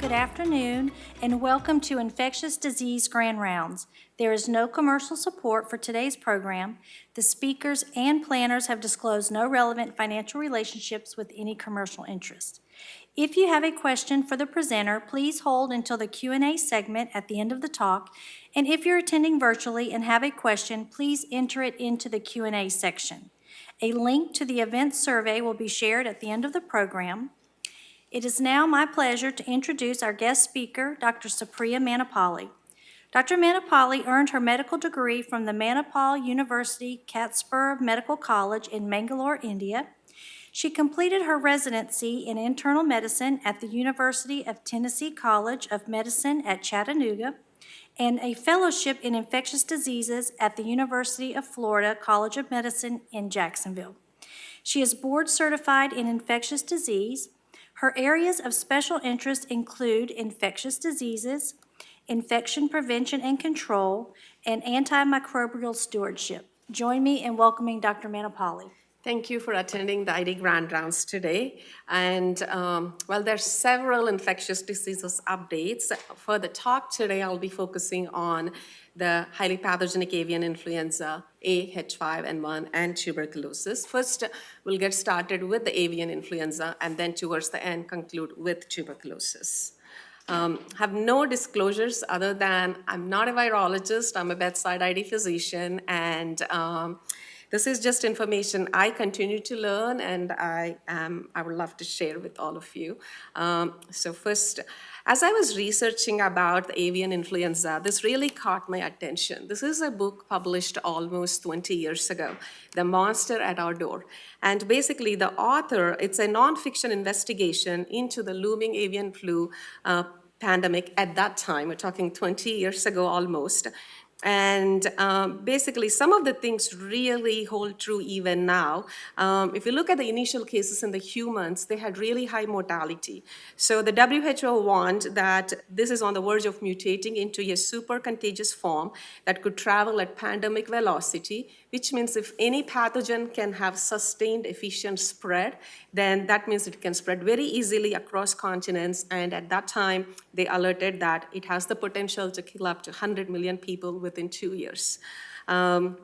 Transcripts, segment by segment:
good afternoon, and welcome to Infectious Disease Grand Rounds. There is no commercial support for today's program. The speakers and planners have disclosed no relevant financial relationships with any commercial interest. If you have a question for the presenter, please hold until the Q&A segment at the end of the talk, and if you're attending virtually and have a question, please enter it into the Q&A section. A link to the event survey will be shared at the end of the program. It is now my pleasure to introduce our guest speaker, Dr. Supriya Mannepalli. Dr. Mannepalli earned her medical degree from the Mannepalli University Catspur Medical College in Mangalore, India. She completed her residency in internal medicine at the University of Tennessee College of Medicine at Chattanooga and a fellowship in infectious diseases at the University of Florida College of Medicine in Jacksonville. She is board certified in infectious disease. Her areas of special interest include infectious diseases, infection prevention and control, and antimicrobial stewardship. Join me in welcoming Dr. Mannepalli. Thank you for attending the ID Grand Rounds today. And well, there's several infectious diseases updates. For the talk today, I'll be focusing on the highly pathogenic avian influenza, A, H5N1, and tuberculosis. First, we'll get started with the avian influenza, and then towards the end, conclude with tuberculosis. Have no disclosures other than I'm not a virologist, I'm a bedside ID physician, and this is just information I continue to learn, and I would love to share with all of you. So first, as I was researching about the avian influenza, this really caught my attention. This is a book published almost 20 years ago, The Monster at Our Door. And basically the author, it's a nonfiction investigation into the looming avian flu pandemic at that time. We're talking 20 years ago almost. And basically, some of the things really hold true even now. If you look at the initial cases in the humans, they had really high mortality. So the WHO warned that this is on the verge of mutating into a super contagious form that could travel at pandemic velocity, which means if any pathogen can have sustained efficient spread, then that means it can spread very easily across continents. And at that time, they alerted that it has the potential to kill up to 100 million people within 2 years. And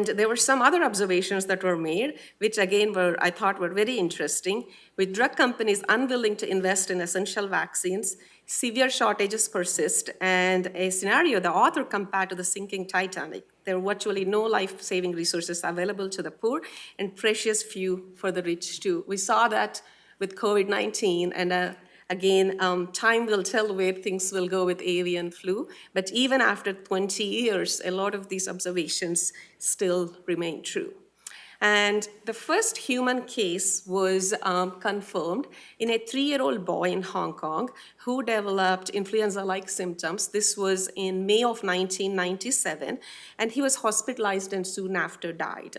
there were some other observations that were made, which again I thought were very interesting. With drug companies unwilling to invest in essential vaccines, severe shortages persist, and a scenario the author compared to the sinking Titanic. There are virtually no life-saving resources available to the poor and precious few for the rich too. We saw that with COVID-19, and again, time will tell where things will go with avian flu, but even after 20 years, a lot of these observations still remain true. And the first human case was confirmed in a 3-year-old boy in Hong Kong who developed influenza-like symptoms. This was in May of 1997, and he was hospitalized and soon after died.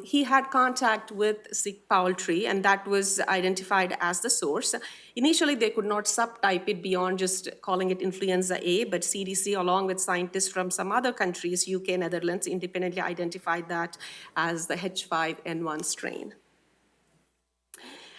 He had contact with sick poultry, and that was identified as the source. Initially, they could not subtype it beyond just calling it influenza A, but CDC, along with scientists from some other countries, UK, Netherlands, independently identified that as the H5N1 strain.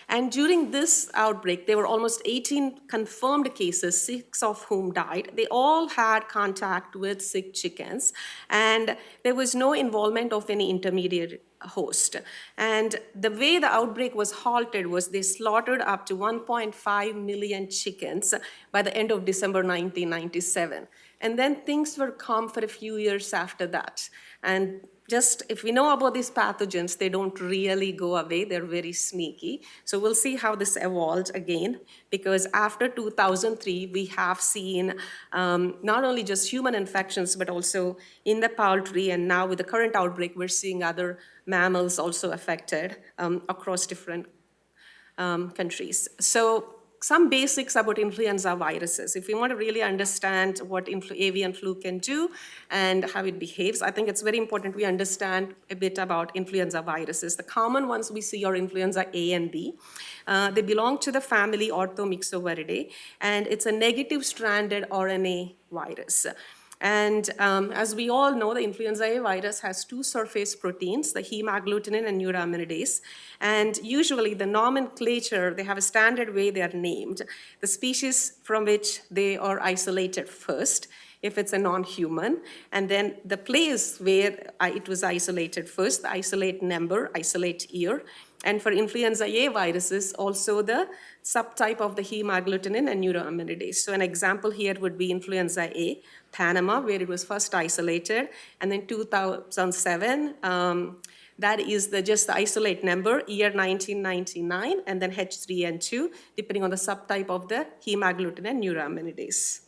And during this outbreak, there were almost 18 confirmed cases, 6 of whom died. They all had contact with sick chickens, and there was no involvement of any intermediate host. And the way the outbreak was halted was they slaughtered up to 1.5 million chickens by the end of December 1997. And then things were calm for a few years after that. And just if we know about these pathogens, they don't really go away. They're very sneaky. So we'll see how this evolved again, because after 2003, we have seen not only just human infections, but also in the poultry. And now with the current outbreak, we're seeing other mammals also affected across different countries. So some basics about influenza viruses. If we want to really understand what avian flu can do and how it behaves, I think it's very important we understand a bit about influenza viruses. The common ones we see are influenza A and B. They belong to the family Orthomyxoviridae, and it's a negative stranded RNA virus. And as we all know, the influenza A virus has two surface proteins, the hemagglutinin and neuraminidase. And usually the nomenclature, they have a standard way they are named. The species from which they are isolated first, if it's a non-human, and then the place where it was isolated first, the isolate number, isolate year, and for influenza A viruses, also the subtype of the hemagglutinin and neuraminidase. So an example here would be influenza A, Panama, where it was first isolated, and then 2007, that is just the isolate number, year 1999, and then H3N2, depending on the subtype of the hemagglutinin and neuraminidase.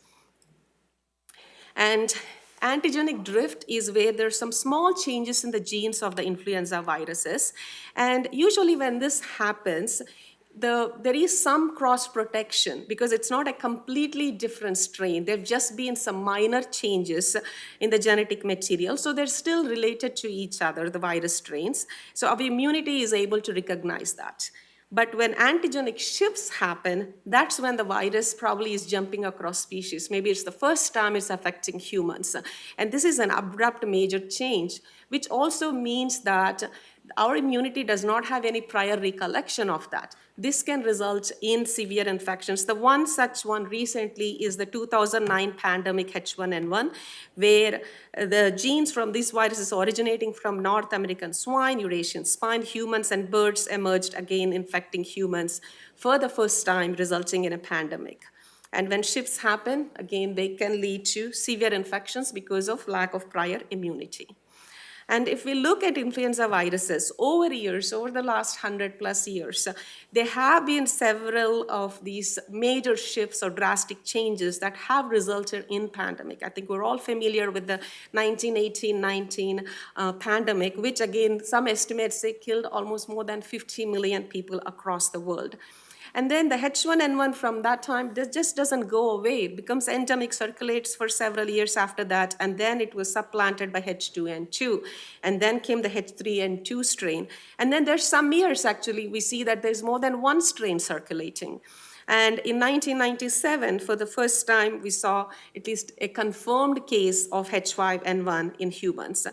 And antigenic drift is where there's some small changes in the genes of the influenza viruses. And usually when this happens, there is some cross protection because it's not a completely different strain. There have just been some minor changes in the genetic material. So they're still related to each other, the virus strains. So our immunity is able to recognize that. But when antigenic shifts happen, that's when the virus probably is jumping across species. Maybe it's the first time it's affecting humans. And this is an abrupt major change, which also means that our immunity does not have any prior recollection of that. This can result in severe infections. The one such one recently is the 2009 pandemic H5N1, where the genes from this virus is originating from North American swine, Eurasian swine, humans, and birds emerged again infecting humans for the first time, resulting in a pandemic. And when shifts happen, again, they can lead to severe infections because of lack of prior immunity. And if we look at influenza viruses over years, over the last 100+ years, there have been several of these major shifts or drastic changes that have resulted in pandemic. I think we're all familiar with the 1918-19 pandemic, which again, some estimates say killed almost more than 50 million people across the world. And then the H5N1 from that time just doesn't go away. It becomes endemic, circulates for several years after that, and then it was supplanted by H2N2. And then came the H3N2 strain. And then there's some years, actually, we see that there's more than one strain circulating. And in 1997, for the first time, we saw at least a confirmed case of H5N1 in humans.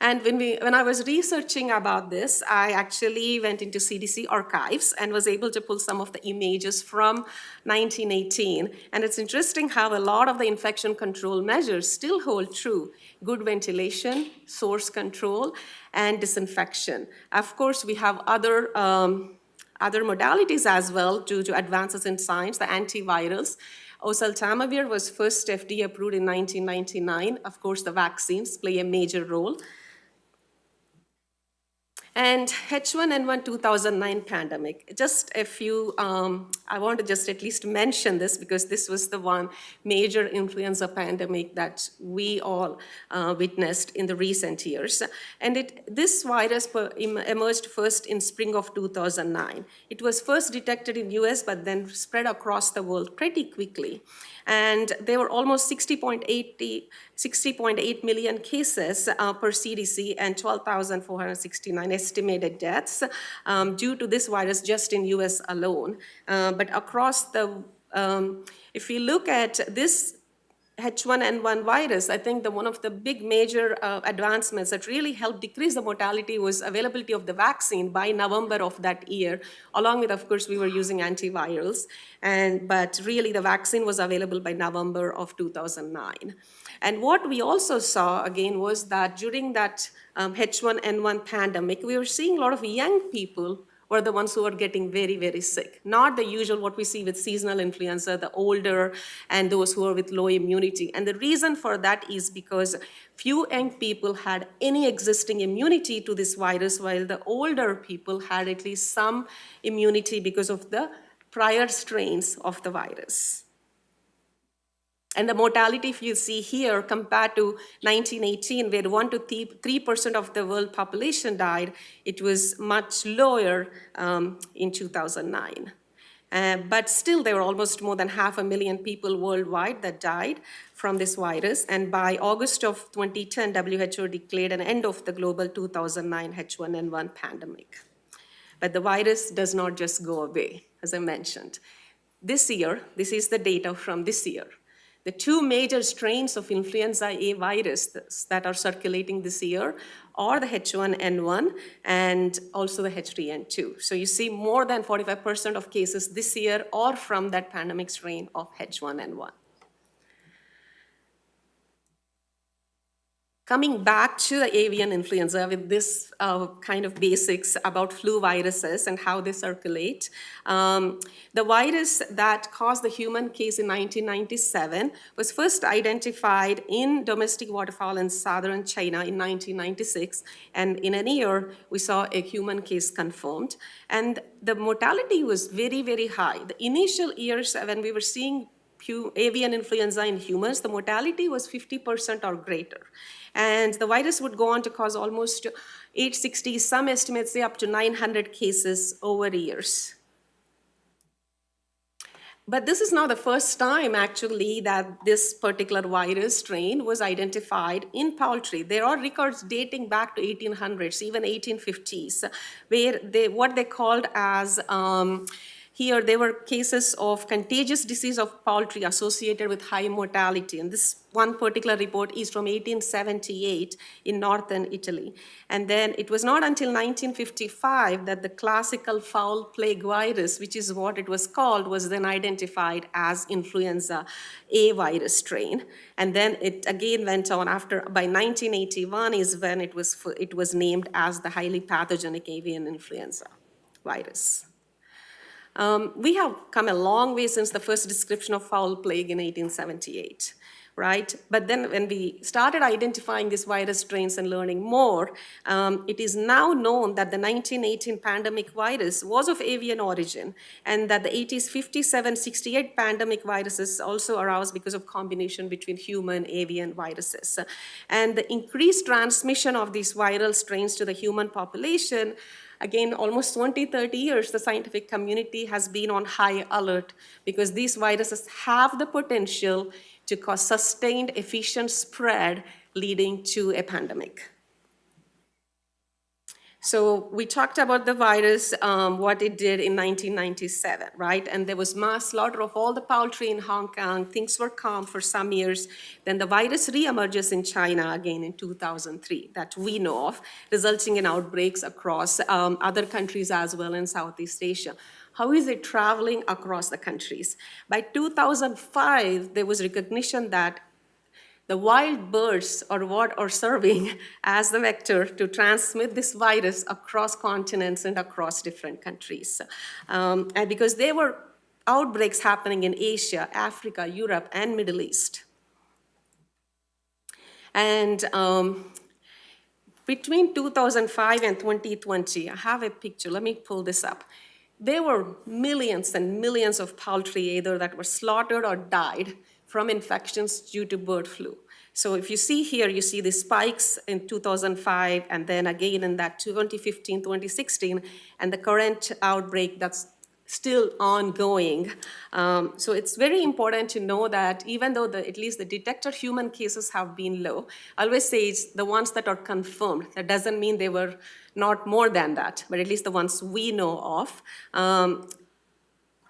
And when I was researching about this, I actually went into CDC archives and was able to pull some of the images from 1918. And it's interesting how a lot of the infection control measures still hold true. Good ventilation, source control, and disinfection. Of course, we have other modalities as well due to advances in science, the antivirals. Oseltamivir was first FDA approved in 1999. Of course, the vaccines play a major role. And H5N1 2009 pandemic, just a few, I want to just at least mention this because this was the one major influenza pandemic that we all witnessed in the recent years. And this virus emerged first in spring of 2009. It was first detected in US, but then spread across the world pretty quickly. And there were almost 60.8 million cases per CDC and 12,469 estimated deaths due to this virus just in US alone. But across the, if you look at this H5N1 virus, I think one of the big major advancements that really helped decrease the mortality was availability of the vaccine by November of that year, along with, of course, we were using antivirals. But really, the vaccine was available by November of 2009. And what we also saw, again, was that during that H5N1 pandemic, we were seeing a lot of young people were the ones who were getting very, very sick. Not the usual what we see with seasonal influenza, the older and those who are with low immunity. And the reason for that is because few young people had any existing immunity to this virus, while the older people had at least some immunity because of the prior strains of the virus. And the mortality, if you see here, compared to 1918, where 1 to 3% of the world population died, it was much lower in 2009. But still, there were almost more than 500,000 people worldwide that died from this virus. And by August of 2010, WHO declared an end of the global 2009 H5N1 pandemic. But the virus does not just go away, as I mentioned. This year, this is the data from this year. The two major strains of influenza A virus that are circulating this year are the H5N1 and also the H3N2. So you see more than 45% of cases this year are from that pandemic strain of H5N1. Coming back to the avian influenza with this kind of basics about flu viruses and how they circulate. The virus that caused the human case in 1997 was first identified in domestic waterfowl in southern China in 1996. And in a year, we saw a human case confirmed. And the mortality was very, very high. The initial years when we were seeing avian influenza in humans, the mortality was 50% or greater. And the virus would go on to cause almost 860, some estimates say up to 900 cases over years. But this is not the first time, actually, that this particular virus strain was identified in poultry. There are records dating back to 1800s, even 1850s, where what they called as here, there were cases of contagious disease of poultry associated with high mortality. And this one particular report is from 1878 in northern Italy. And then it was not until 1955 that the classical fowl plague virus, which is what it was called, was then identified as influenza A virus strain. And then it again went on by 1981 is when it was named as the highly pathogenic avian influenza virus. We have come a long way since the first description of fowl plague in 1878, right? But then when we started identifying these virus strains and learning more, it is now known that the 1918 pandemic virus was of avian origin, and that the 80s 57-68 pandemic viruses also arose because of combination between human avian viruses. And the increased transmission of these viral strains to the human population, again, almost 20, 30 years, the scientific community has been on high alert because these viruses have the potential to cause sustained, efficient spread leading to a pandemic. So we talked about the virus, what it did in 1997, right? And there was mass slaughter of all the poultry in Hong Kong. Things were calm for some years. Then the virus reemerges in China again in 2003 that we know of, resulting in outbreaks across other countries as well in Southeast Asia. How is it traveling across the countries? By 2005, there was recognition that the wild birds are serving as the vector to transmit this virus across continents and across different countries. And because there were outbreaks happening in Asia, Africa, Europe, and Middle East. And between 2005 and 2020, I have a picture, let me pull this up. There were millions and millions of poultry either that were slaughtered or died from infections due to bird flu. So if you see here, you see the spikes in 2005, and then again in that 2015, 2016, and the current outbreak that's still ongoing. So it's very important to know that even though at least the detected human cases have been low, I always say it's the ones that are confirmed. That doesn't mean they were not more than that, but at least the ones we know of.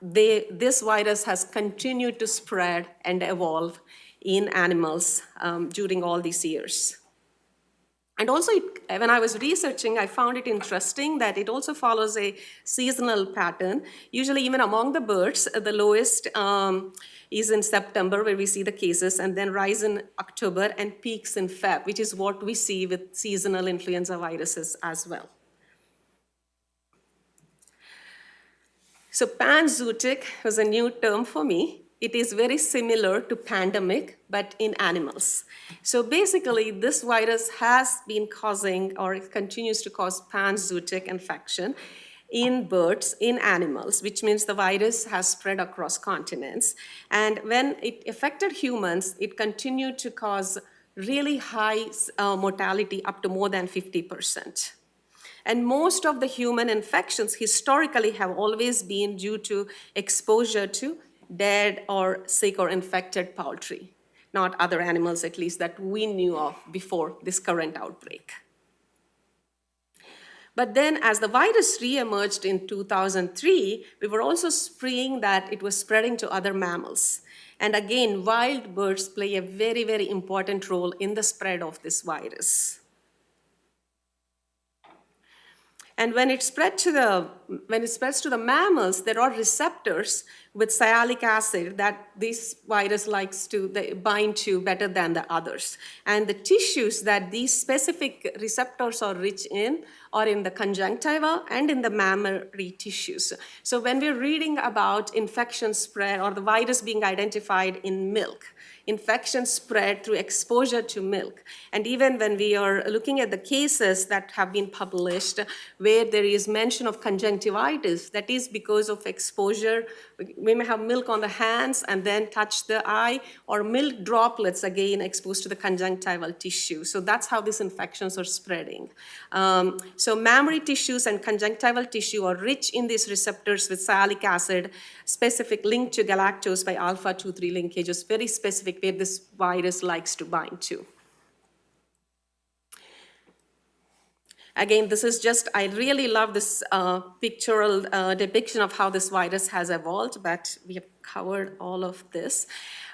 This virus has continued to spread and evolve in animals during all these years. And also, when I was researching, I found it interesting that it also follows a seasonal pattern. Usually, even among the birds, the lowest is in September, where we see the cases, and then rise in October and peaks in Feb, which is what we see with seasonal influenza viruses as well. So panzootic was a new term for me. It is very similar to pandemic, but in animals. So basically, this virus has been causing, or it continues to cause panzootic infection in birds, in animals, which means the virus has spread across continents. And when it affected humans, it continued to cause really high mortality, up to more than 50%. And most of the human infections historically have always been due to exposure to dead or sick or infected poultry, not other animals at least that we knew of before this current outbreak. But then as the virus reemerged in 2003, we were also seeing that it was spreading to other mammals. And again, wild birds play a very, very important role in the spread of this virus. And when it spreads to the mammals, there are receptors with sialic acid that this virus likes to bind to better than the others. And the tissues that these specific receptors are rich in are in the conjunctiva and in the mammary tissues. So when we're reading about infection spread or the virus being identified in milk, infection spread through exposure to milk. And even when we are looking at the cases that have been published where there is mention of conjunctivitis, that is because of exposure. We may have milk on the hands and then touch the eye, or milk droplets again exposed to the conjunctival tissue. So that's how these infections are spreading. So mammary tissues and conjunctival tissue are rich in these receptors with sialic acid, specific linked to galactose by alpha-2,3 linkages, very specific where this virus likes to bind to. Again, this is just, I really love this pictorial depiction of how this virus has evolved, but we have covered all of this.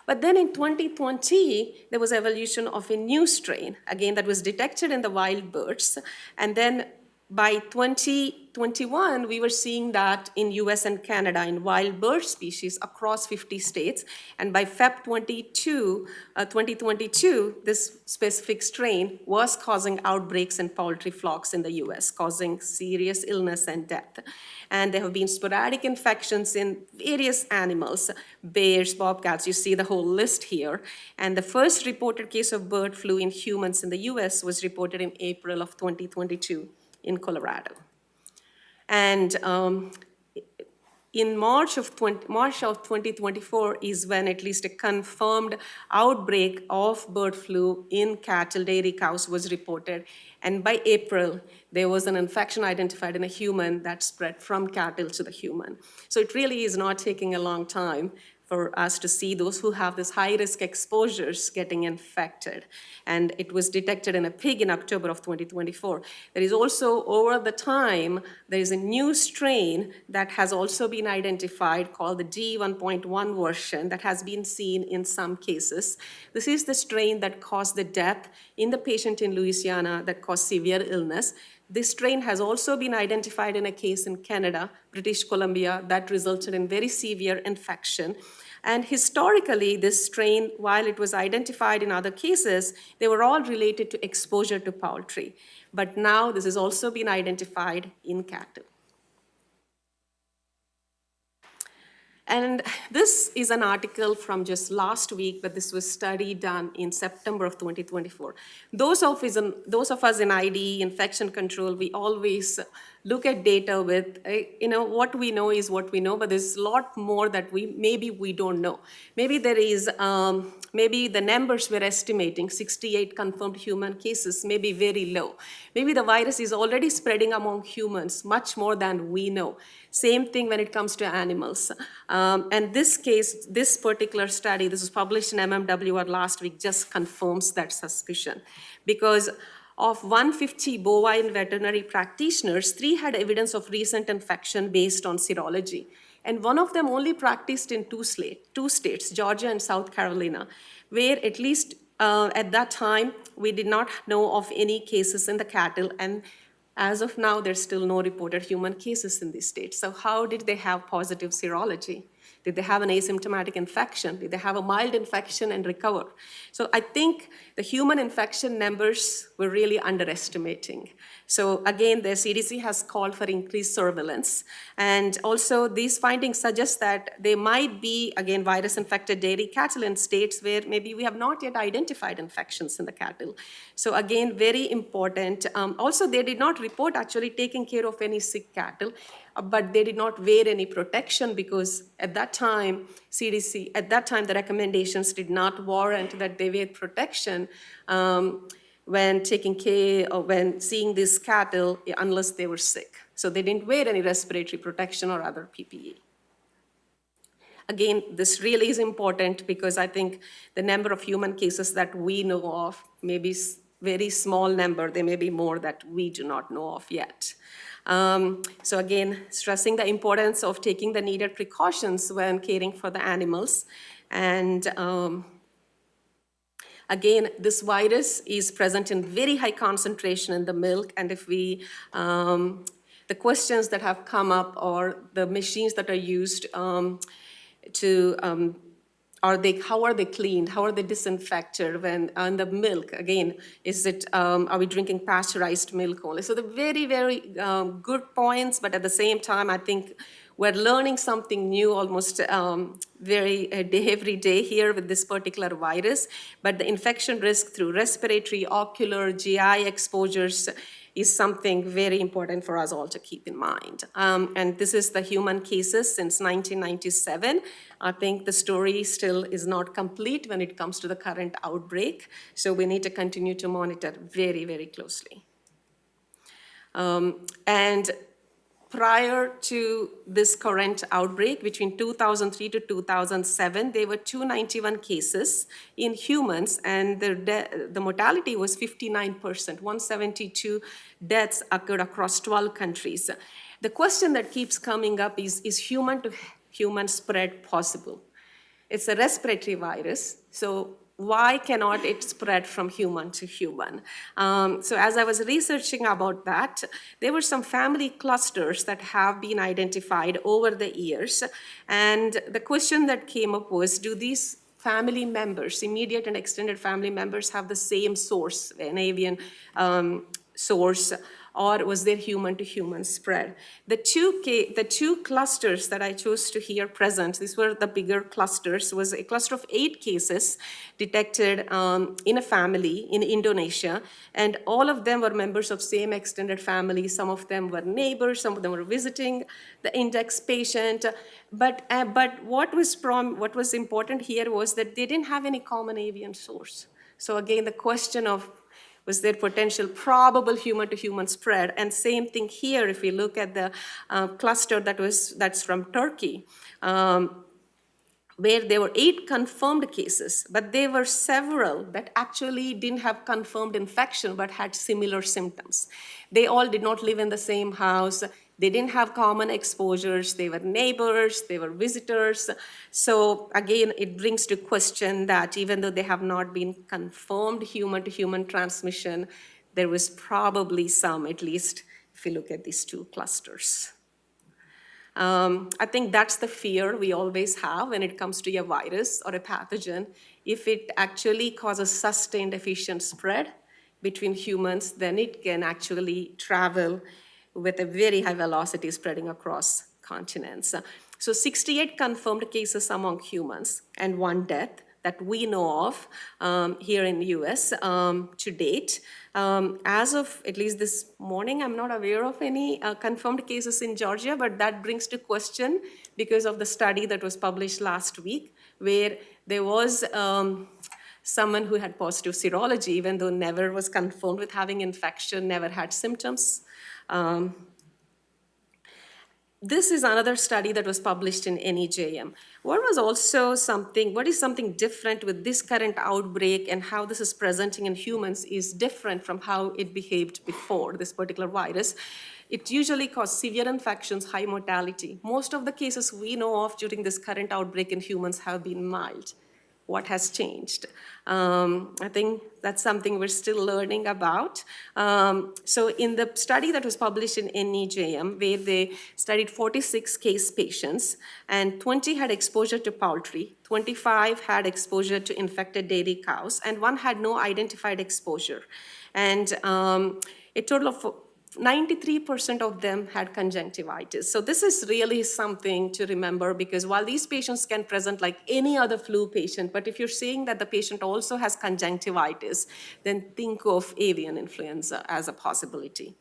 But then in 2020, there was evolution of a new strain, again, that was detected in the wild birds. And then by 2021, we were seeing that in US and Canada in wild bird species across 50 states. And by Feb 2022, this specific strain was causing outbreaks in poultry flocks in the US, causing serious illness and death. And there have been sporadic infections in various animals, bears, bobcats, you see the whole list here. And the first reported case of bird flu in humans in the US was reported in April of 2022. In Colorado. And in March of 2024 is when at least a confirmed outbreak of bird flu in cattle, dairy cows was reported. And by April, there was an infection identified in a human that spread from cattle to the human. So it really is not taking a long time for us to see those who have this high-risk exposures getting infected. And it was detected in a pig in October of 2024. There is also, over the time, there is a new strain that has also been identified called the D1.1 version that has been seen in some cases. This is the strain that caused the death in the patient in Louisiana that caused severe illness. This strain has also been identified in a case in Canada, British Columbia, that resulted in very severe infection. And historically, this strain, while it was identified in other cases, they were all related to exposure to poultry. But now this has also been identified in cattle. And this is an article from just last week, but this was study done in September of 2024. Those of us in ID, infection control, we always look at data with, what we know is what we know, but there's a lot more that maybe we don't know. Maybe there is, maybe the numbers we're estimating, 68 confirmed human cases, may be very low. Maybe the virus is already spreading among humans much more than we know. Same thing when it comes to animals. And this case, this particular study, this was published in MMWR last week, just confirms that suspicion. Because of 150 bovine veterinary practitioners, 3 had evidence of recent infection based on serology. And one of them only practiced in two states, Georgia and South Carolina, where at least at that time, we did not know of any cases in the cattle. And as of now, there's still no reported human cases in these states. So how did they have positive serology? Did they have an asymptomatic infection? Did they have a mild infection and recover? So I think the human infection numbers were really underestimating. So again, the CDC has called for increased surveillance. And also these findings suggest that there might be, again, virus-infected dairy cattle in states where maybe we have not yet identified infections in the cattle. So again, very important. Also, they did not report actually taking care of any sick cattle, but they did not wear any protection because at that time, CDC, at that time, the recommendations did not warrant that they wear protection when taking care or when seeing these cattle unless they were sick. So they didn't wear any respiratory protection or other PPE. Again, this really is important because I think the number of human cases that we know of may be very small number. There may be more that we do not know of yet. So again, stressing the importance of taking the needed precautions when caring for the animals. And again, this virus is present in very high concentration in the milk, and if we, the questions that have come up or the machines that are used how are they cleaned? How are they disinfected when on the milk? Again, is it, are we drinking pasteurized milk only? So the very, very good points, but at the same time, I think we're learning something new almost every day here with this particular virus. But the infection risk through respiratory, ocular, GI exposures is something very important for us all to keep in mind. And this is the human cases since 1997. I think the story still is not complete when it comes to the current outbreak. So we need to continue to monitor very, very closely. And prior to this current outbreak, between 2003 to 2007, there were 291 cases in humans, and the mortality was 59%. 172 deaths occurred across 12 countries. The question that keeps coming up is human-to-human spread possible? It's a respiratory virus, so why cannot it spread from human to human? So as I was researching about that, there were some family clusters that have been identified over the years. And the question that came up was, do these family members, immediate and extended family members, have the same source, an avian source, or was there human-to-human spread? The two clusters that I chose to here present, these were the bigger clusters, was a cluster of 8 cases detected in a family in Indonesia, and all of them were members of same extended family. Some of them were neighbors, some of them were visiting the index patient, but what was important here was that they didn't have any common avian source. So again, the question of, was there potential probable human-to-human spread? And same thing here, if we look at the cluster that's from Turkey, where there were 8 confirmed cases, but there were several that actually didn't have confirmed infection but had similar symptoms. They all did not live in the same house. They didn't have common exposures. They were neighbors. They were visitors. So again, it brings to question that even though they have not been confirmed human-to-human transmission, there was probably some, at least if you look at these 2 clusters. I think that's the fear we always have when it comes to a virus or a pathogen. If it actually causes sustained efficient spread between humans, then it can actually travel with a very high velocity spreading across continents. So 68 confirmed cases among humans and 1 death that we know of here in the US to date. As of at least this morning, I'm not aware of any confirmed cases in Georgia, but that brings to question because of the study that was published last week, where there was someone who had positive serology, even though never was confirmed with having infection, never had symptoms. This is another study that was published in NEJM. What is something different with this current outbreak and how this is presenting in humans is different from how it behaved before, this particular virus. It usually causes severe infections, high mortality. Most of the cases we know of during this current outbreak in humans have been mild. What has changed? I think that's something we're still learning about. So in the study that was published in NEJM, where they studied 46 case patients, and 20 had exposure to poultry, 25 had exposure to infected dairy cows, and 1 had no identified exposure. And a total of 93% of them had conjunctivitis. So this is really something to remember, because while these patients can present like any other flu patient, but if you're seeing that the patient also has conjunctivitis, then think of avian influenza as a possibility.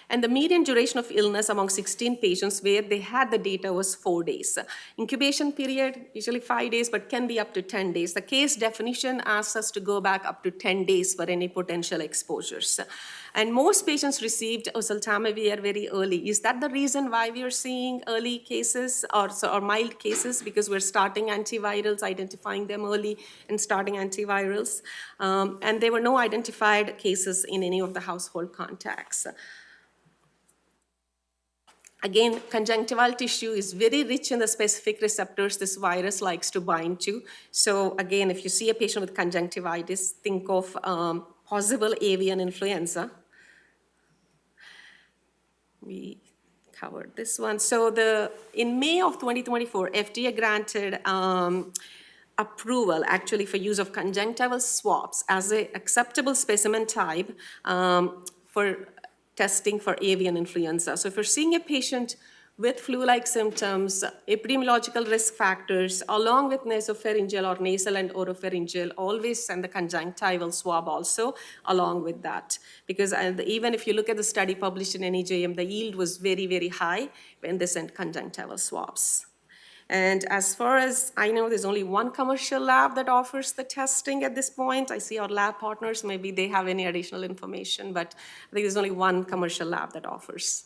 And the median duration of illness among 16 patients where they had the data was 4 days. Incubation period, usually 5 days, but can be up to 10 days. The case definition asks us to go back up to 10 days for any potential exposures. And most patients received oseltamivir very early. Is that the reason why we are seeing early cases or mild cases? Because we're starting antivirals, identifying them early and starting antivirals. And there were no identified cases in any of the household contacts. Again, conjunctival tissue is very rich in the specific receptors this virus likes to bind to. So again, if you see a patient with conjunctivitis, think of possible avian influenza. We covered this one. So in May of 2024, FDA granted approval actually for use of conjunctival swabs as an acceptable specimen type for testing for avian influenza. So if you're seeing a patient with flu-like symptoms, epidemiological risk factors, along with nasopharyngeal or nasal and oropharyngeal, always send the conjunctival swab also along with that. Because even if you look at the study published in NEJM, the yield was very, very high when they sent conjunctival swabs. And as far as I know, there's only one commercial lab that offers the testing at this point. I see our lab partners, maybe they have any additional information, but I think there's only one commercial lab that offers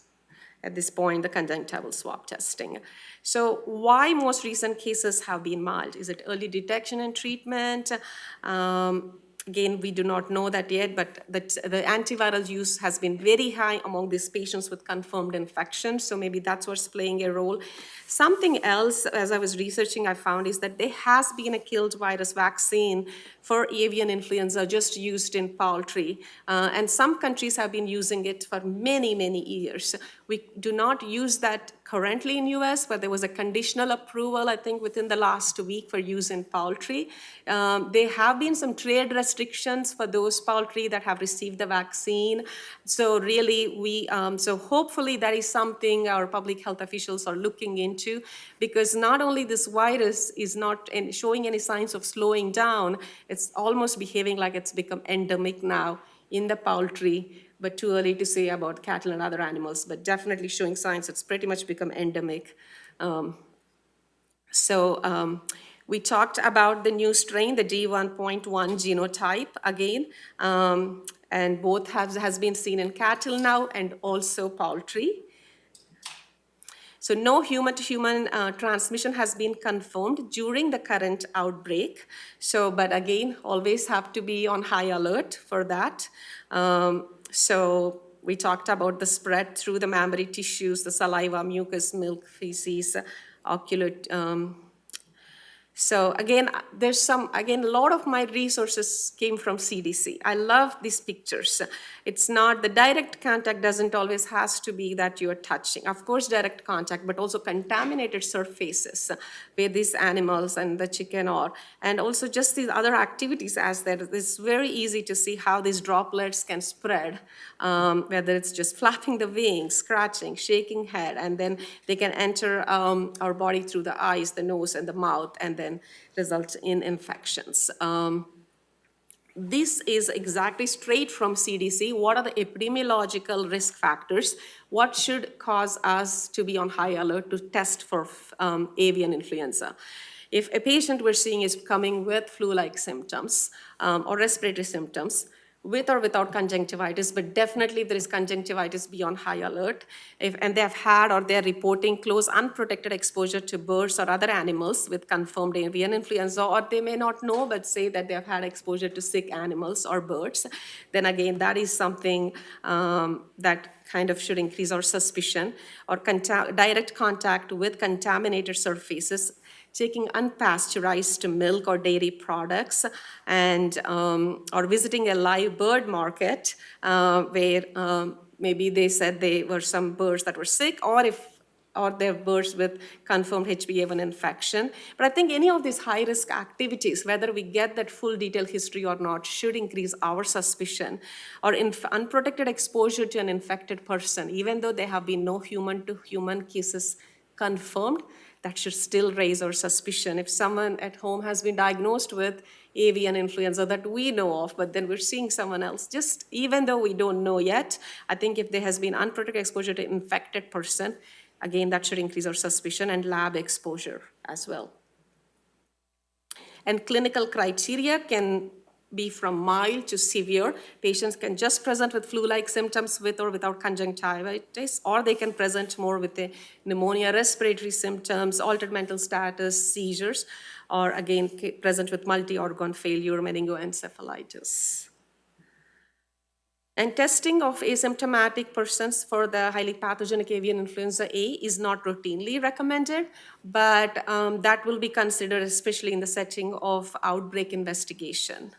at this point the conjunctival swab testing. So why most recent cases have been mild? Is it early detection and treatment? Again, we do not know that yet, but the antiviral use has been very high among these patients with confirmed infection, so maybe that's what's playing a role. Something else, as I was researching, I found is that there has been a killed virus vaccine for avian influenza just used in poultry, and some countries have been using it for many, many years. We do not use that currently in US, but there was a conditional approval, I think, within the last week for use in poultry. There have been some trade restrictions for those poultry that have received the vaccine. So really, so hopefully that is something our public health officials are looking into, because not only this virus is not showing any signs of slowing down, it's almost behaving like it's become endemic now in the poultry, but too early to say about cattle and other animals, but definitely showing signs it's pretty much become endemic. We talked about the new strain, the D1.1 genotype again, and both has been seen in cattle now and also poultry. So no human-to-human transmission has been confirmed during the current outbreak. So, but again, always have to be on high alert for that. So we talked about the spread through the mammary tissues, the saliva, mucus, milk, feces, ocular. So again, a lot of my resources came from CDC. I love these pictures. It's not, the direct contact doesn't always has to be that you're touching. Of course, direct contact, but also contaminated surfaces where these animals and the chicken are, and also just these other activities as there. It's very easy to see how these droplets can spread, whether it's just flapping the wings, scratching, shaking head, and then they can enter our body through the eyes, the nose, and the mouth, and then result in infections. This is exactly straight from CDC. What are the epidemiological risk factors? What should cause us to be on high alert to test for avian influenza? If a patient we're seeing is coming with flu-like symptoms or respiratory symptoms, with or without conjunctivitis, but definitely there is conjunctivitis beyond high alert, and they have had or they're reporting close unprotected exposure to birds or other animals with confirmed avian influenza, or they may not know but say that they have had exposure to sick animals or birds, then again, that is something that kind of should increase our suspicion, or direct contact with contaminated surfaces, taking unpasteurized milk or dairy products, and or visiting a live bird market where maybe they said they were some birds that were sick, or they're birds with confirmed HPA1 infection. But I think any of these high-risk activities, whether we get that full detailed history or not, should increase our suspicion, or unprotected exposure to an infected person, even though there have been no human-to-human cases confirmed, that should still raise our suspicion. If someone at home has been diagnosed with avian influenza that we know of, but then we're seeing someone else, just even though we don't know yet, I think if there has been unprotected exposure to an infected person, again, that should increase our suspicion, and lab exposure as well. And clinical criteria can be from mild to severe. Patients can just present with flu-like symptoms with or without conjunctivitis, or they can present more with the pneumonia, respiratory symptoms, altered mental status, seizures, or again, present with multi-organ failure, meningoencephalitis. And testing of asymptomatic persons for the highly pathogenic avian influenza A is not routinely recommended, but that will be considered especially in the setting of outbreak investigation.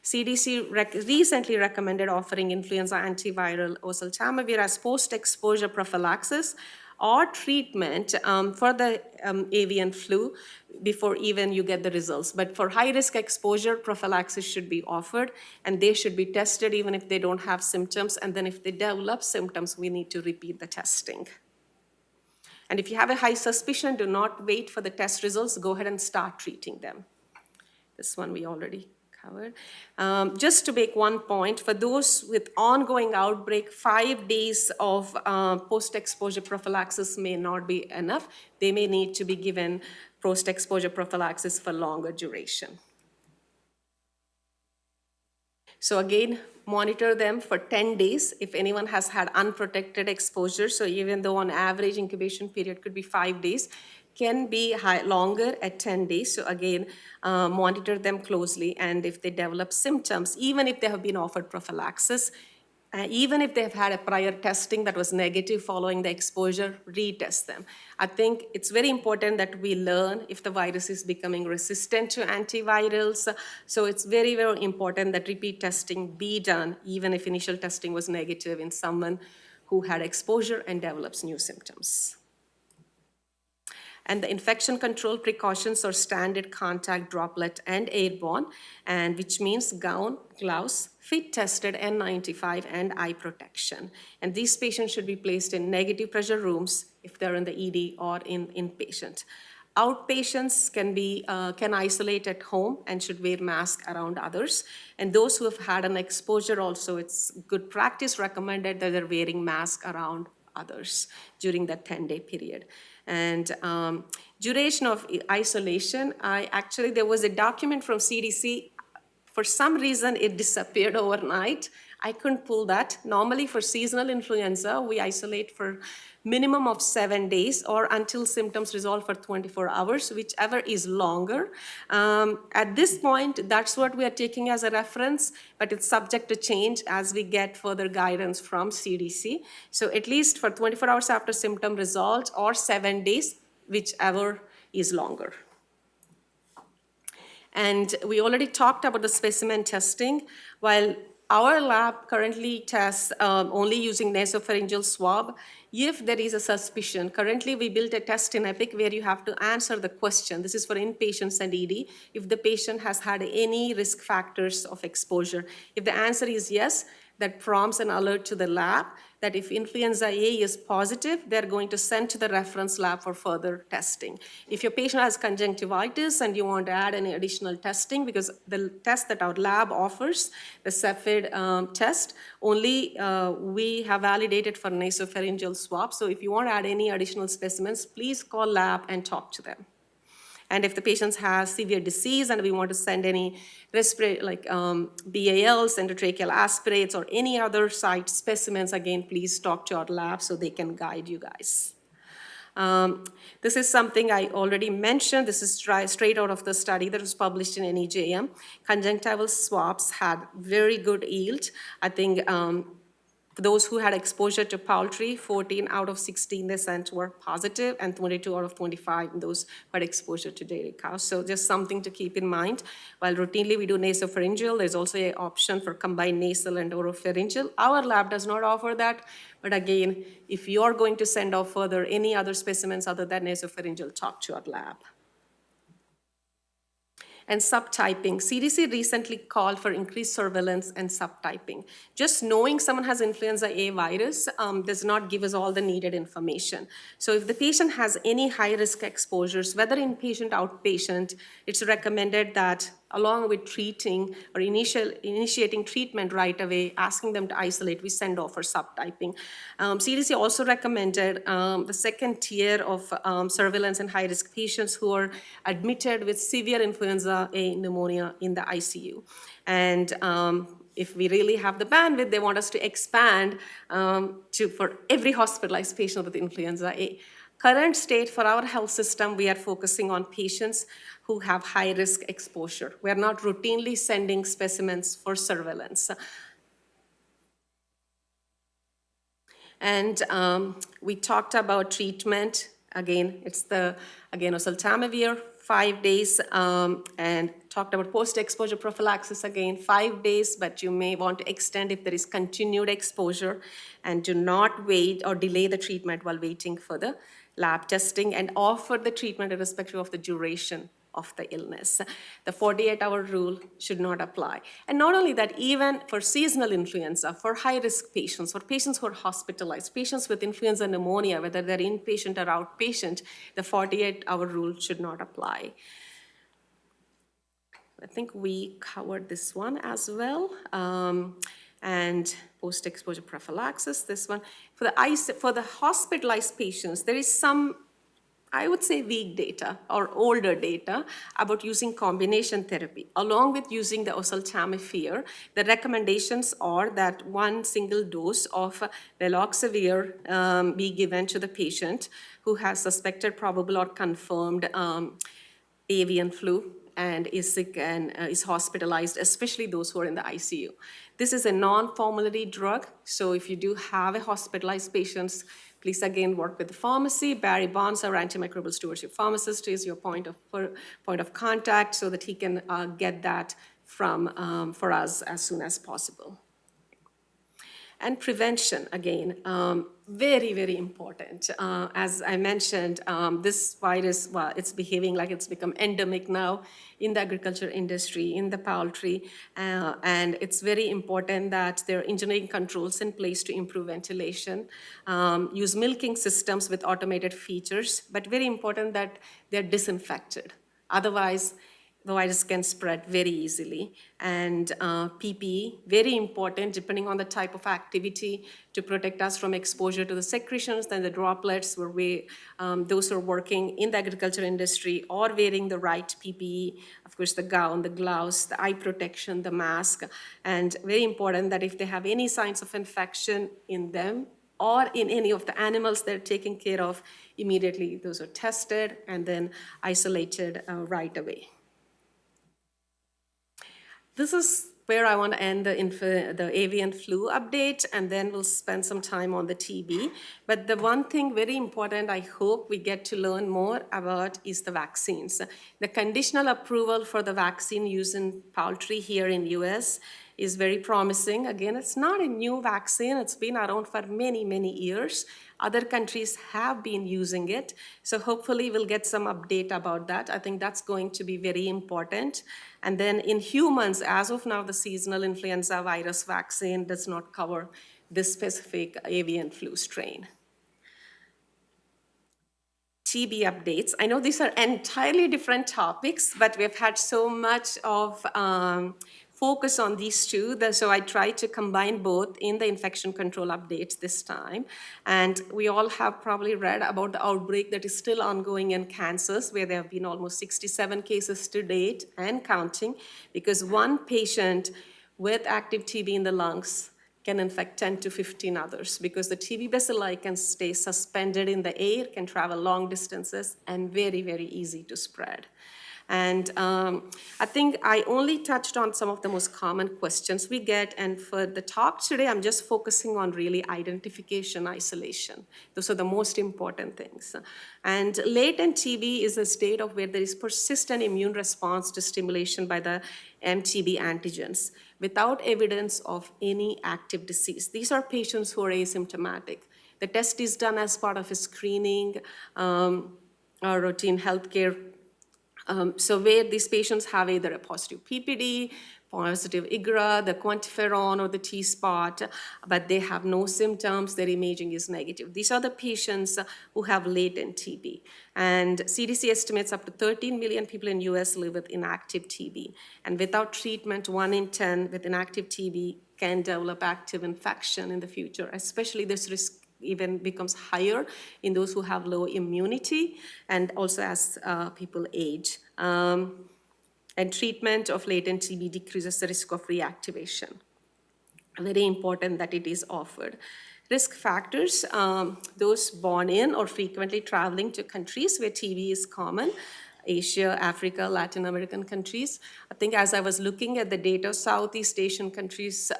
CDC recently recommended offering influenza antiviral oseltamivir as post-exposure prophylaxis or treatment for the avian flu before even you get the results. But for high-risk exposure, prophylaxis should be offered, and they should be tested even if they don't have symptoms. And then if they develop symptoms, we need to repeat the testing. And if you have a high suspicion, do not wait for the test results. Go ahead and start treating them. This one we already covered. Just to make one point, for those with ongoing outbreak, 5 days of post-exposure prophylaxis may not be enough. They may need to be given post-exposure prophylaxis for longer duration. So again, monitor them for 10 days if anyone has had unprotected exposure. So even though on average incubation period could be 5 days, can be longer at 10 days. So again, monitor them closely. And if they develop symptoms, even if they have been offered prophylaxis, even if they've had a prior testing that was negative following the exposure, retest them. I think it's very important that we learn if the virus is becoming resistant to antivirals. So it's very, very important that repeat testing be done, even if initial testing was negative in someone who had exposure and develops new symptoms. And the infection control precautions are standard contact, droplet, and airborne, and which means gown, gloves, fit-tested N95, and eye protection. And these patients should be placed in negative pressure rooms if they're in the ED or in inpatient. Outpatients can isolate at home and should wear masks around others. And those who have had an exposure also, it's good practice recommended that they're wearing masks around others during that 10-day period. And duration of isolation, there was a document from CDC. For some reason, it disappeared overnight. I couldn't pull that. Normally for seasonal influenza, we isolate for minimum of 7 days or until symptoms resolve for 24 hours, whichever is longer. At this point, that's what we are taking as a reference, but it's subject to change as we get further guidance from CDC. So at least for 24 hours after symptom resolved or 7 days, whichever is longer. And we already talked about the specimen testing. While our lab currently tests only using nasopharyngeal swab, if there is a suspicion, currently we built a test in EPIC where you have to answer the question. This is for inpatients and ED. If the patient has had any risk factors of exposure. If the answer is yes, that prompts an alert to the lab that if influenza A is positive, they're going to send to the reference lab for further testing. If your patient has conjunctivitis and you want to add any additional testing, because the test that our lab offers, the Cepheid test, only we have validated for nasopharyngeal swab. So if you want to add any additional specimens, please call lab and talk to them. And if the patient has severe disease and we want to send any BALs, endotracheal aspirates, or any other site specimens, again, please talk to our lab so they can guide you guys. This is something I already mentioned. This is straight out of the study that was published in NEJM. Conjunctival swabs had very good yield. I think those who had exposure to poultry, 14 out of 16 they sent were positive, and 22 out of 25 those who had exposure to dairy cows. So just something to keep in mind. While routinely we do nasopharyngeal, there's also an option for combined nasal and oropharyngeal. Our lab does not offer that, but again, if you're going to send off further any other specimens other than nasopharyngeal, talk to our lab. And subtyping. CDC recently called for increased surveillance and subtyping. Just knowing someone has influenza A virus does not give us all the needed information. So if the patient has any high-risk exposures, whether inpatient, outpatient, it's recommended that along with treating or initiating treatment right away, asking them to isolate, we send off for subtyping. CDC also recommended the second tier of surveillance in high-risk patients who are admitted with severe influenza A pneumonia in the ICU. And if we really have the bandwidth, they want us to expand for every hospitalized patient with influenza A. Current state for our health system, we are focusing on patients who have high-risk exposure. We are not routinely sending specimens for surveillance. And we talked about treatment. Again, it's the oseltamivir, 5 days, and talked about post-exposure prophylaxis again, 5 days, but you may want to extend if there is continued exposure, and do not wait or delay the treatment while waiting for the lab testing, and offer the treatment irrespective of the duration of the illness. The 48-hour rule should not apply. And not only that, even for seasonal influenza, for high-risk patients, for patients who are hospitalized, patients with influenza pneumonia, whether they're inpatient or outpatient, the 48-hour rule should not apply. I think we covered this one as well. And post-exposure prophylaxis, this one. For the hospitalized patients, there is some, I would say, weak data or older data about using combination therapy. Along with using the oseltamivir, the recommendations are that 1 single dose of baloxavir be given to the patient who has suspected, probable, or confirmed avian flu and is sick and is hospitalized, especially those who are in the ICU. This is a non-formulary drug, so if you do have a hospitalized patients, please again work with the pharmacy. Barry Bonds, our antimicrobial stewardship pharmacist, is your point of contact so that he can get that for us as soon as possible. And prevention, again, very, very important. As I mentioned, this virus, well, it's behaving like it's become endemic now in the agriculture industry, in the poultry, and it's very important that there are engineering controls in place to improve ventilation, use milking systems with automated features, but very important that they're disinfected. Otherwise, the virus can spread very easily. And PPE, very important, depending on the type of activity, to protect us from exposure to the secretions and the droplets, where those who are working in the agriculture industry or wearing the right PPE, of course, the gown, the gloves, the eye protection, the mask, and very important that if they have any signs of infection in them or in any of the animals they're taking care of, immediately those are tested and then isolated right away. This is where I want to end the avian flu update, and then we'll spend some time on the TB. But the one thing very important I hope we get to learn more about is the vaccines. The conditional approval for the vaccine used in poultry here in US is very promising. Again, it's not a new vaccine. It's been around for many, many years. Other countries have been using it. So hopefully we'll get some update about that. I think that's going to be very important. And then in humans, as of now, the seasonal influenza virus vaccine does not cover this specific avian flu strain. TB updates. I know these are entirely different topics, but we've had so much of focus on these two, so I tried to combine both in the infection control updates this time. And we all have probably read about the outbreak that is still ongoing in Kansas, where there have been almost 67 cases to date and counting, because one patient with active TB in the lungs can infect 10 to 15 others, because the TB bacilli can stay suspended in the air, can travel long distances, and very, very easy to spread. And I think I only touched on some of the most common questions we get, and for the talk today, I'm just focusing on really identification, isolation. Those are the most important things. And latent TB is a state of where there is persistent immune response to stimulation by the MTB antigens without evidence of any active disease. These are patients who are asymptomatic. The test is done as part of a screening or routine healthcare. So where these patients have either a positive PPD, positive IGRA, the quantiferon or the T-spot, but they have no symptoms, their imaging is negative. These are the patients who have latent TB. And CDC estimates up to 13 million people in US live with inactive TB. And without treatment, 1 in 10 with inactive TB can develop active infection in the future, especially this risk even becomes higher in those who have low immunity and also as people age. And treatment of latent TB decreases the risk of reactivation. Very important that it is offered. Risk factors, those born in or frequently traveling to countries where TB is common, Asia, Africa, Latin American countries. I think as I was looking at the data, Southeast Asian countries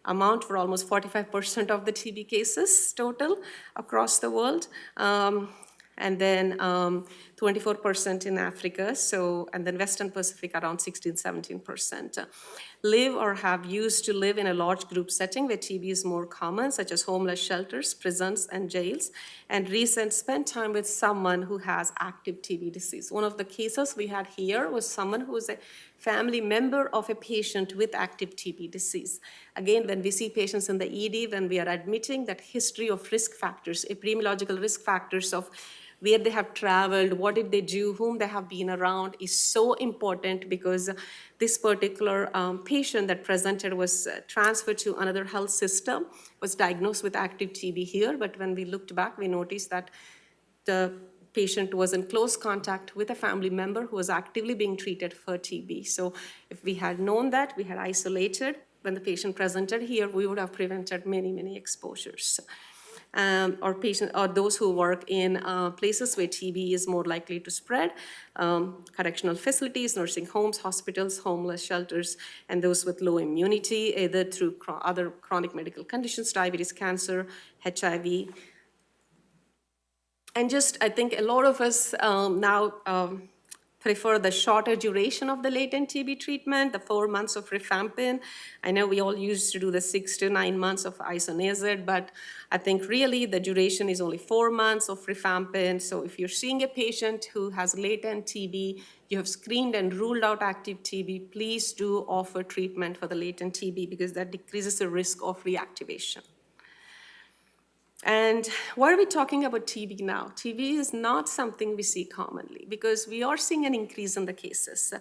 amount for almost 45% of the TB cases total across the world. And then 24% in Africa, and then Western Pacific around 16-17%. Live or have used to live in a large group setting where TB is more common, such as homeless shelters, prisons, and jails. And recent spent time with someone who has active TB disease. One of the cases we had here was someone who was a family member of a patient with active TB disease. Again, when we see patients in the ED, when we are admitting that history of risk factors, epidemiological risk factors of where they have traveled, what did they do, whom they have been around is so important, because this particular patient that presented was transferred to another health system, was diagnosed with active TB here, but when we looked back, we noticed that the patient was in close contact with a family member who was actively being treated for TB. So if we had known that, we had isolated when the patient presented here, we would have prevented many, many exposures. Or those who work in places where TB is more likely to spread, correctional facilities, nursing homes, hospitals, homeless shelters, and those with low immunity, either through other chronic medical conditions, diabetes, cancer, HIV. And just, I think a lot of us now prefer the shorter duration of the latent TB treatment, the 4 months of rifampin. I know we all used to do the 6 to 9 months of isoniazid, but I think really the duration is only 4 months of rifampin. So if you're seeing a patient who has latent TB, you have screened and ruled out active TB, please do offer treatment for the latent TB, because that decreases the risk of reactivation. And why are we talking about TB now? TB is not something we see commonly, because we are seeing an increase in the cases.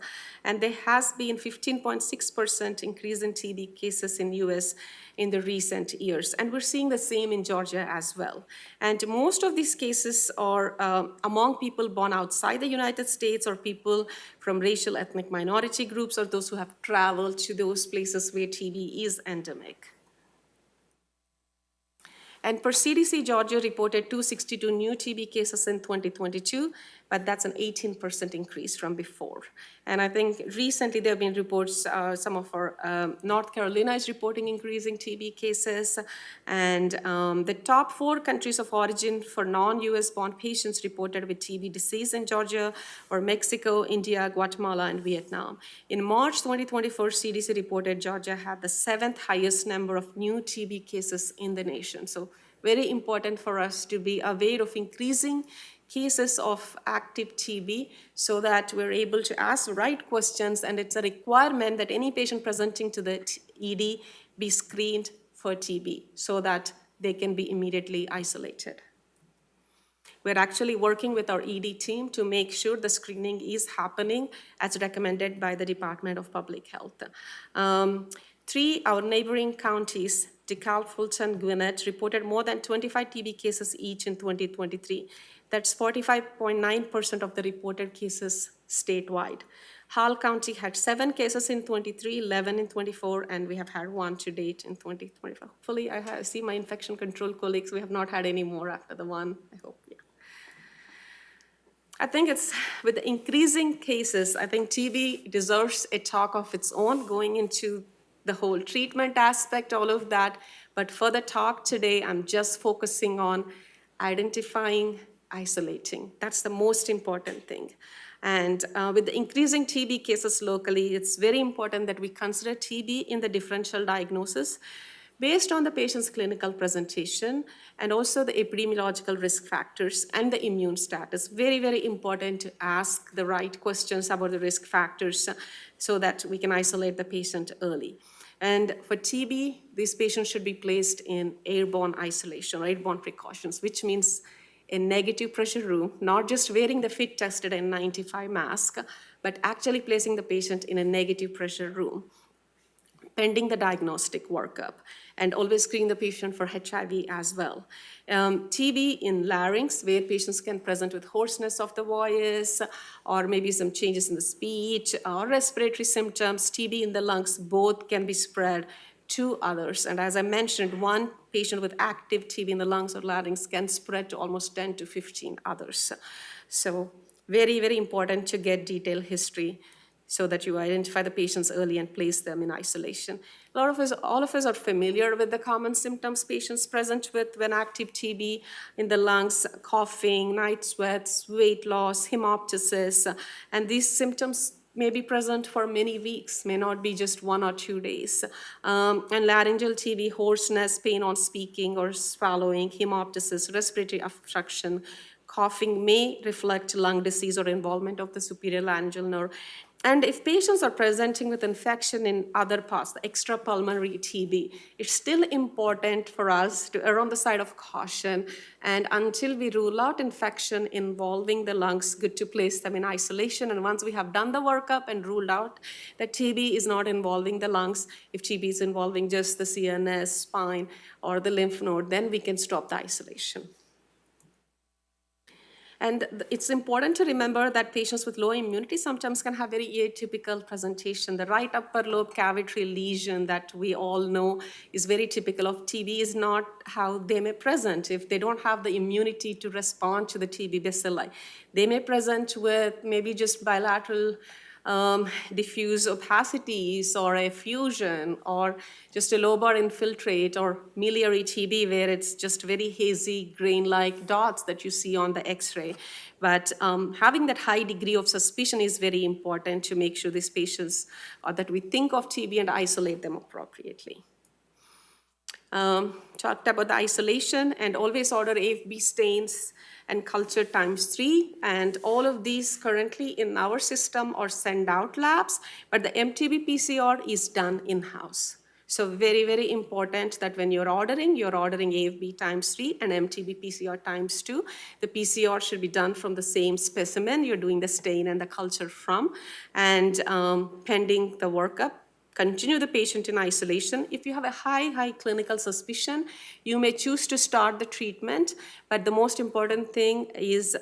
And there has been 15.6% increase in TB cases in US in the recent years. And we're seeing the same in Georgia as well. And most of these cases are among people born outside the United States, or people from racial ethnic minority groups, or those who have traveled to those places where TB is endemic. And per CDC, Georgia reported 262 new TB cases in 2022, but that's an 18% increase from before. And I think recently there have been reports, some of our North Carolina is reporting increasing TB cases. And the top 4 countries of origin for non-US born patients reported with TB disease in Georgia or Mexico, India, Guatemala, and Vietnam. In March 2024, CDC reported Georgia had the 7th highest number of new TB cases in the nation. So very important for us to be aware of increasing cases of active TB, so that we're able to ask the right questions, and it's a requirement that any patient presenting to the ED be screened for TB so that they can be immediately isolated. We're actually working with our ED team to make sure the screening is happening as recommended by the Department of Public Health. 3, our neighboring counties, DeKalb, Fulton, Gwinnett, reported more than 25 TB cases each in 2023. That's 45.9% of the reported cases statewide. Hall County had 7 cases in 23, 11 in 24, and we have had 1 to date in 2025. Hopefully, I see my infection control colleagues, we have not had any more after the 1, I hope, yeah. I think it's, with the increasing cases, I think TB deserves a talk of its own, going into the whole treatment aspect, all of that. But for the talk today, I'm just focusing on identifying, isolating. That's the most important thing. And with the increasing TB cases locally, it's very important that we consider TB in the differential diagnosis based on the patient's clinical presentation and also the epidemiological risk factors and the immune status. Very, very important to ask the right questions about the risk factors so that we can isolate the patient early. And for TB, these patients should be placed in airborne isolation, or airborne precautions, which means a negative pressure room, not just wearing the fit tested N95 mask, but actually placing the patient in a negative pressure room, pending the diagnostic workup, and always screen the patient for HIV as well. TB in larynx, where patients can present with hoarseness of the voice, or maybe some changes in the speech, or respiratory symptoms. TB in the lungs, both can be spread to others. And as I mentioned, 1 patient with active TB in the lungs or larynx can spread to almost 10 to 15 others. So very, very important to get detailed history. so that you identify the patients early and place them in isolation. All of us are familiar with the common symptoms patients present with when active TB in the lungs: coughing, night sweats, weight loss, hemoptysis, and these symptoms may be present for many weeks, may not be just 1 or 2 days. And laryngeal TB, hoarseness, pain on speaking or swallowing, hemoptysis, respiratory obstruction, coughing may reflect lung disease or involvement of the superior laryngeal nerve. And if patients are presenting with infection in other parts, the extrapulmonary TB, it's still important for us to err on the side of caution. And until we rule out infection involving the lungs, good to place them in isolation. And once we have done the workup and ruled out that TB is not involving the lungs, if TB is involving just the CNS, spine, or the lymph node, then we can stop the isolation. And it's important to remember that patients with low immunity sometimes can have very atypical presentation. The right upper lobe cavitary lesion that we all know is very typical of TB is not how they may present if they don't have the immunity to respond to the TB bacilli. They may present with maybe just bilateral diffuse opacities or a fusion or just a lobar infiltrate or miliary TB where it's just very hazy grain-like dots that you see on the X-ray. But having that high degree of suspicion is very important to make sure these patients, that we think of TB and isolate them appropriately. Talked about the isolation and always order AFB stains and culture ×3, and all of these currently in our system are send out labs, but the MTB PCR is done in-house. So very, very important that when you're ordering AFB ×3 and MTB PCR ×2. The PCR should be done from the same specimen you're doing the stain and the culture from, and pending the workup, continue the patient in isolation. If you have a high clinical suspicion, you may choose to start the treatment, but the most important thing is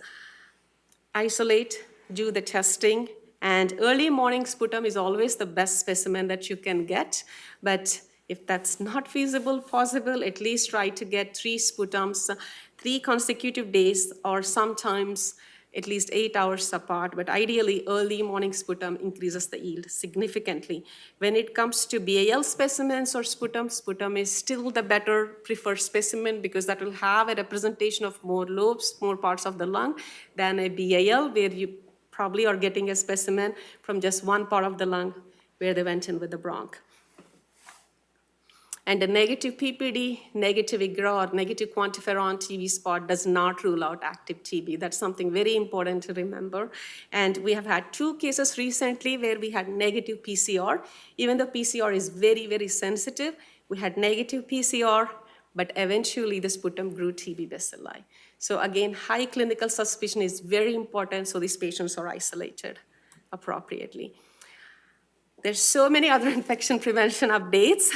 isolate, do the testing, and early morning sputum is always the best specimen that you can get, but if that's not feasible, possible, at least try to get 3 sputums, 3 consecutive days, or sometimes at least 8 hours apart, but ideally early morning sputum increases the yield significantly. When it comes to BAL specimens or sputum is still the better preferred specimen because that will have a representation of more lobes, more parts of the lung than a BAL where you probably are getting a specimen from just one part of the lung where they went in with the bronch. And a negative PPD, negative IGRA, or negative quantiferon on TB spot does not rule out active TB. That's something very important to remember. And we have had 2 cases recently where we had negative PCR. Even though PCR is very, very sensitive, we had negative PCR, but eventually the sputum grew TB bacilli. So again, high clinical suspicion is very important, so these patients are isolated appropriately. There's so many other infection prevention updates.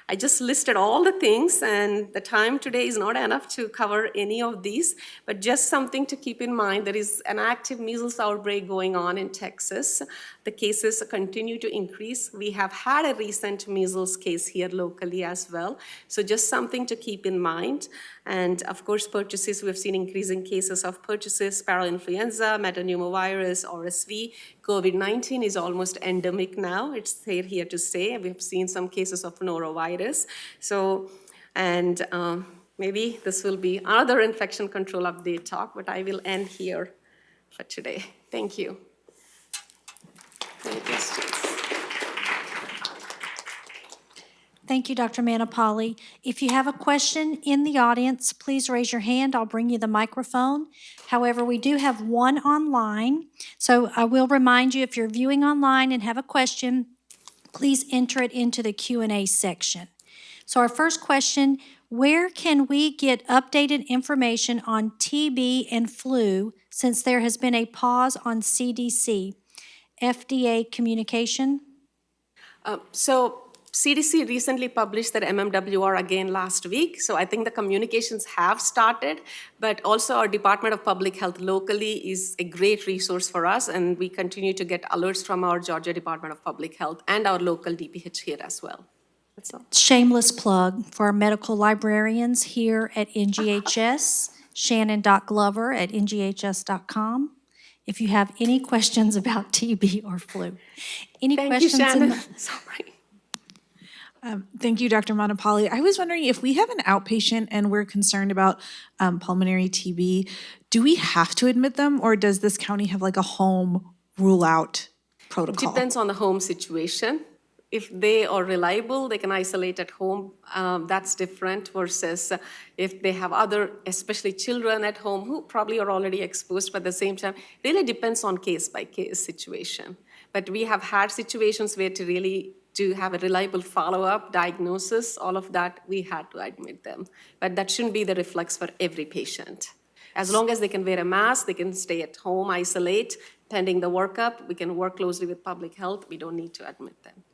I just listed all the things, and the time today is not enough to cover any of these, but just something to keep in mind. There is an active measles outbreak going on in Texas. The cases continue to increase. We have had a recent measles case here locally as well, so just something to keep in mind. And of course, pertussis, we've seen increasing cases of pertussis, parainfluenza, metapneumovirus, RSV. COVID-19 is almost endemic now. It's here to stay. We've seen some cases of norovirus. So, and maybe this will be another infection control update talk, but I will end here for today. Thank you. Any questions? Thank you, Dr. Mannepalli. If you have a question in the audience, please raise your hand. I'll bring you the microphone. However, we do have one online. So I will remind you, if you're viewing online and have a question, please enter it into the Q&A section. So our first question, where can we get updated information on TB and flu since there has been a pause on CDC? FDA communication? So CDC recently published their MMWR again last week, so I think the communications have started, but also our Department of Public Health locally is a great resource for us, and we continue to get alerts from our Georgia Department of Public Health and our local DPH here as well. That's all. Shameless plug for our medical librarians here at NGHS, Shannon.Glover at NGHS.com. if you have any questions about TB or flu. Any Thank you, questions? Shannon. Sorry. Thank you, Dr. Mannepalli. I was wondering if we have an outpatient and we're concerned about pulmonary TB, do we have to admit them, or does this county have like a home rule-out protocol? Depends on the home situation. If they are reliable, they can isolate at home. That's different versus if they have other, especially children at home who probably are already exposed, but at the same time, really depends on case-by-case situation. But we have had situations where to really do have a reliable follow-up, diagnosis, all of that, we had to admit them. But that shouldn't be the reflex for every patient. As long as they can wear a mask, they can stay at home, isolate, pending the workup, we can work closely with public health, we don't need to admit them.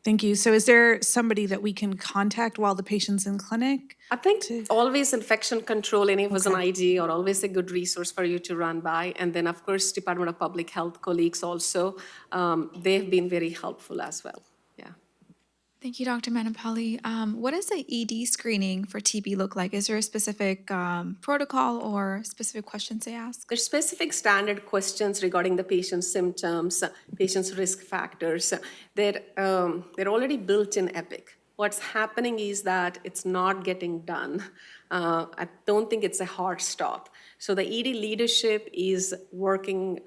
Thank you. So is there somebody that we can contact while the patient's in clinic? I think always infection control, any was an ID, or always a good resource for you to run by. And then, of course, Department of Public Health colleagues also, they've been very helpful as well. Yeah. Thank you, Dr. Mannepalli. What does the ED screening for TB look like? Is there a specific protocol or specific questions they ask? There's specific standard questions regarding the patient's symptoms, patient's risk factors. They're already built in EPIC. What's happening is that it's not getting done. I don't think it's a hard stop. So the ED leadership is working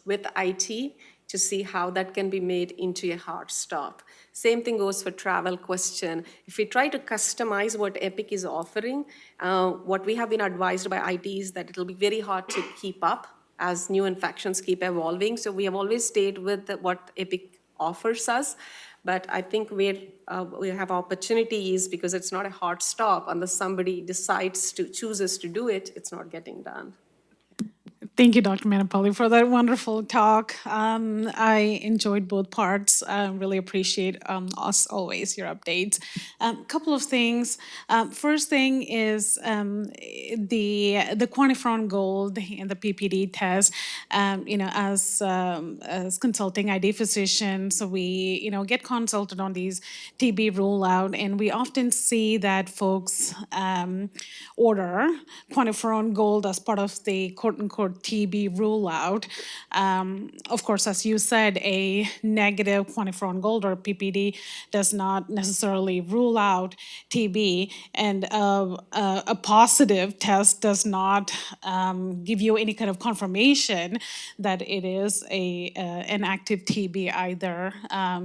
with IT to see how that can be made into a hard stop. Same thing goes for travel question. If we try to customize what EPIC is offering, what we have been advised by IT is that it'll be very hard to keep up as new infections keep evolving. So we have always stayed with what EPIC offers us. But I think we have opportunities because it's not a hard stop unless somebody chooses to do it, it's not getting done. Thank you, Dr. Mannepalli, for that wonderful talk. I enjoyed both parts. Really appreciate, as always, your updates. Couple of things. First thing is the QuantiFERON Gold and the PPD test. As consulting ID physicians, we get consulted on these TB rollout, and we often see that folks order QuantiFERON Gold as part of the quote-unquote TB rollout. Of course, as you said, a negative QuantiFERON Gold or PPD does not necessarily rule out TB, and a positive test does not give you any kind of confirmation that it is an active TB either,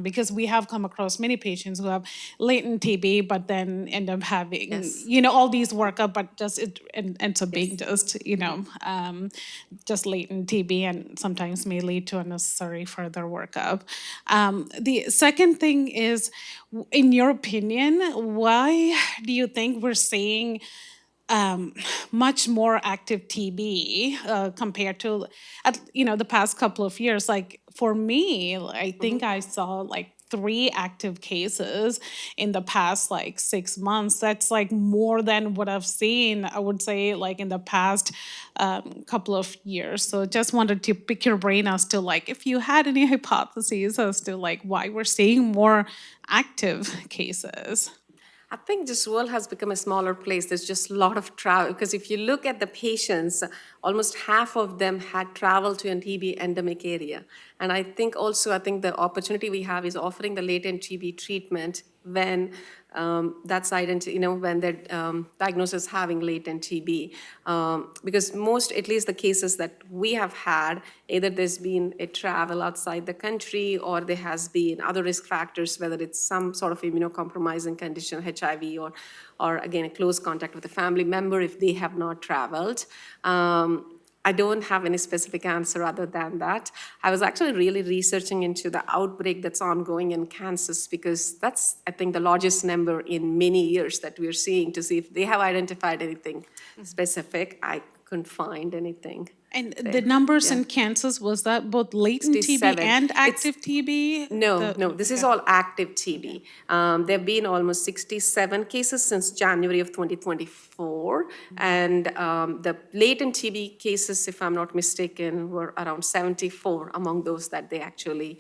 because we have come across many patients who have latent TB, but then end up having, all these workup, but it ends up being just latent TB, and sometimes may lead to unnecessary further workup. The second thing is, in your opinion, why do you think we're seeing much more active TB compared to, the past couple of years? Like for me, I think I saw 3 active cases in the past 6 months. That's more than what I've seen, I would say, in the past couple of years. So just wanted to pick your brain as to if you had any hypotheses as to why we're seeing more active cases. I think this world has become a smaller place. There's just a lot of travel, because if you look at the patients, almost half of them had traveled to a TB endemic area. And I think the opportunity we have is offering the latent TB treatment when that's when they're diagnosed as having latent TB. Because at least the cases that we have had, either there's been a travel outside the country or there has been other risk factors, whether it's some sort of immunocompromising condition, HIV, or again, a close contact with a family member if they have not traveled. I don't have any specific answer other than that. I was actually really researching into the outbreak that's ongoing in Kansas, because that's, I think, the largest number in many years that we're seeing, to see if they have identified anything specific. I couldn't find anything. And the numbers in Kansas, was that both latent 67. TB and active TB? No, this is all active TB. There have been almost 67 cases since January of 2024. And the latent TB cases, if I'm not mistaken, were around 74 among those that they actually,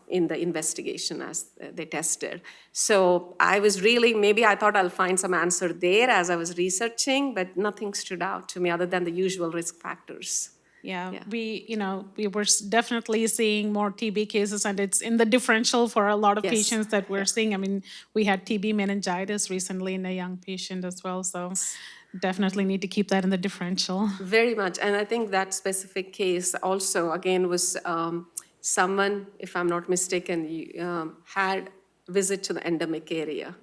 in the investigation as they tested. So I was maybe I thought I'll find some answer there as I was researching, but nothing stood out to me other than the usual risk factors. Yeah, we were definitely seeing more TB cases, and it's in the differential for a lot of Yes. patients that we're seeing. I mean, we had TB meningitis recently in a young patient as well, so definitely need to keep that in the differential. Very much, and I think that specific case also, again, was someone, if I'm not mistaken, had visit to the endemic area.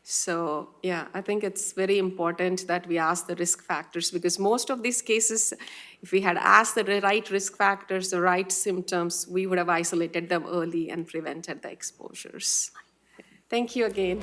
So, yeah, I think it's very important that we ask the risk factors, because most of these cases, if we had asked the right risk factors, the right symptoms, we would have isolated them early and prevented the exposures. Thank you again.